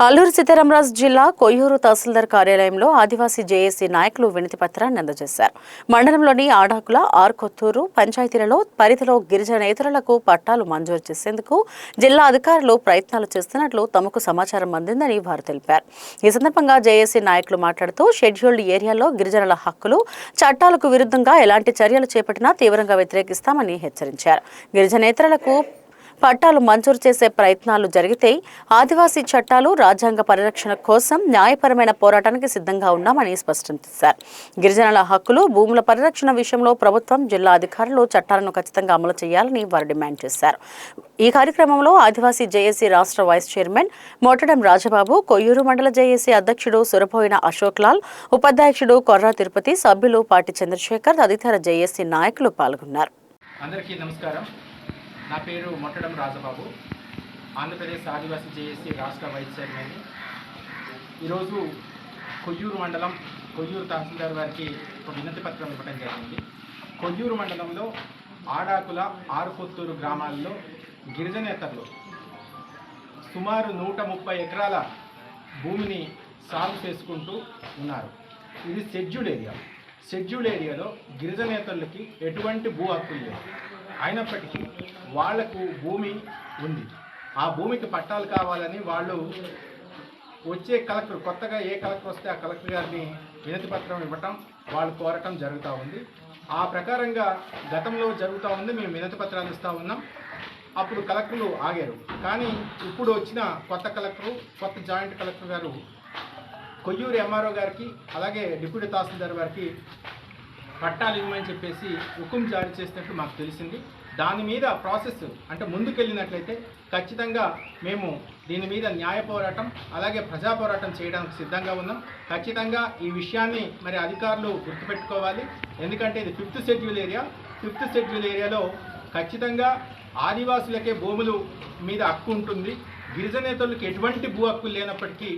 అల్లూరు సీతారామరాజు జిల్లా కొయ్యూరు తహసీల్దార్ కార్యాలయంలో ఆదివాసీ జేఏసీ నాయకులు వినతి పత్రాన్ని అందజేశారు. మండలంలోని ఆడాకుల, ఆర్కొత్తూరు పంచాయతీలలో పరిధిలో గిరిజనేతరులకు పట్టాలు మంజూరు చేసేందుకు జిల్లా అధికారులు ప్రయత్నాలు చేస్తున్నట్లు తమకు సమాచారం అందిందని వారు తెలిపారు. ఈ సందర్భంగా జేఏసీ నాయకులు మాట్లాడుతూ షెడ్యూల్డ్ ఏరియాలో గిరిజనుల హక్కులు, చట్టాలకు విరుద్ధంగా ఎలాంటి చర్యలు చేపట్టినా తీవ్రంగా వ్యతిరేకిస్తామని హెచ్చరించారు. గిరిజనేతరులకు పట్టాలు మంజూరు చేసే ప్రయత్నాలు జరిగితే ఆదివాసీ చట్టాలు, రాజ్యాంగ పరిరక్షణ కోసం న్యాయపరమైన పోరాటానికి సిద్ధంగా ఉన్నామని స్పష్టం చేశారు. గిరిజనుల హక్కులు, భూముల పరిరక్షణ విషయంలో ప్రభుత్వం, జిల్లా అధికారులు చట్టాలను ఖచ్చితంగా అమలు చేయాలని వారు డిమాండ్ చేశారు. ఈ కార్యక్రమంలో ఆదివాసీ జేఏసీ రాష్ట్ర వైస్ చైర్మన్ మోటడం రాజబాబు, కొయ్యూరు మండల జేఏసీ అధ్యక్షుడు సురపోయిన అశోక్ లాల్, ఉపాధ్యక్షుడు కొర్రా తిరుపతి, సభ్యులు పాటి చంద్రశేఖర్ తదితర జేఏసీ నాయకులు పాల్గొన్నారు. అందరికీ నమస్కారం. నా పేరు మొట్టడం రాజబాబు, ఆంధ్రప్రదేశ్ ఆదివాసీ జేఏసీ రాష్ట్ర వైస్ చైర్మన్. ఈరోజు కొయ్యూరు మండలం, కొయ్యూరు తహసీల్దార్ వారికి ఒక వినతి పత్రం ఇవ్వడం జరిగింది. కొయ్యూరు మండలంలో ఆడాకుల, ఆరుకొత్తూరు గ్రామాల్లో గిరిజనేతరులు సుమారు 130 ఎకరాల భూమిని సాగు చేసుకుంటూ ఉన్నారు. ఇది షెడ్యూల్డ్ ఏరియా. షెడ్యూల్డ్ ఏరియాలో గిరిజనేతరులకి ఎటువంటి భూ హక్కులు లేవు. అయినప్పటికీ వాళ్లకు భూమి ఉంది. ఆ భూమికి పట్టాలు కావాలని వాళ్ళు వచ్చే కలెక్టర్, కొత్తగా ఏ కలెక్టర్ వస్తే ఆ కలెక్టర్ గారిని వినతి పత్రం ఇవ్వటం, వాళ్ళు కోరటం జరుగుతూ ఉంది. ఆ ప్రకారంగా గతంలో జరుగుతూ ఉంది. మేము వినతి పత్రాలు ఇస్తూ ఉన్నాం. అప్పుడు కలెక్టర్లు ఆగారు. కానీ ఇప్పుడు వచ్చిన కొత్త కలెక్టరు, కొత్త జాయింట్ కలెక్టర్ గారు కొయ్యూరు ఎంఆర్ఓ గారికి అలాగే డిప్యూటీ తహసీల్దార్ గారికి పట్టాలు ఇవ్వమని చెప్పేసి హుకుం జారీ చేసినట్టు మాకు తెలిసింది. దాని మీద ప్రాసెస్ అంటే ముందుకెళ్ళినట్లయితే ఖచ్చితంగా మేము దీని మీద న్యాయ పోరాటం అలాగే ప్రజా పోరాటం చేయడానికి సిద్ధంగా ఉన్నాం. ఖచ్చితంగా ఈ విషయాన్ని మరి అధికారులు గుర్తుపెట్టుకోవాలి. ఎందుకంటే ఇది 5th schedule area. 5th schedule ఏరియాలో ఖచ్చితంగా ఆదివాసులకే భూములు మీద హక్కు ఉంటుంది. గిరిజనేతరులకు ఎటువంటి భూ హక్కులు లేనప్పటికీ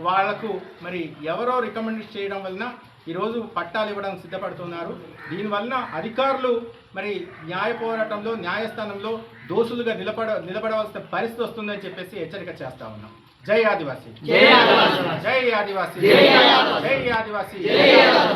వాళ్లకు ఎవరో రికమెండ్ చేయడం వలన ఈరోజు పట్టాలు ఇవ్వడానికి సిద్ధపడుతున్నారు. దీనివలన అధికారులు న్యాయ పోరాటంలో, న్యాయస్థానంలో దోషులుగా నిలబడవలసిన పరిస్థితి వస్తుందని చెప్పేసి హెచ్చరిక చేస్తా ఉన్నాం. జై ఆదివాసీ, జై ఆదివాసీ, జై ఆదివాసీ, జై ఆదివాసీ.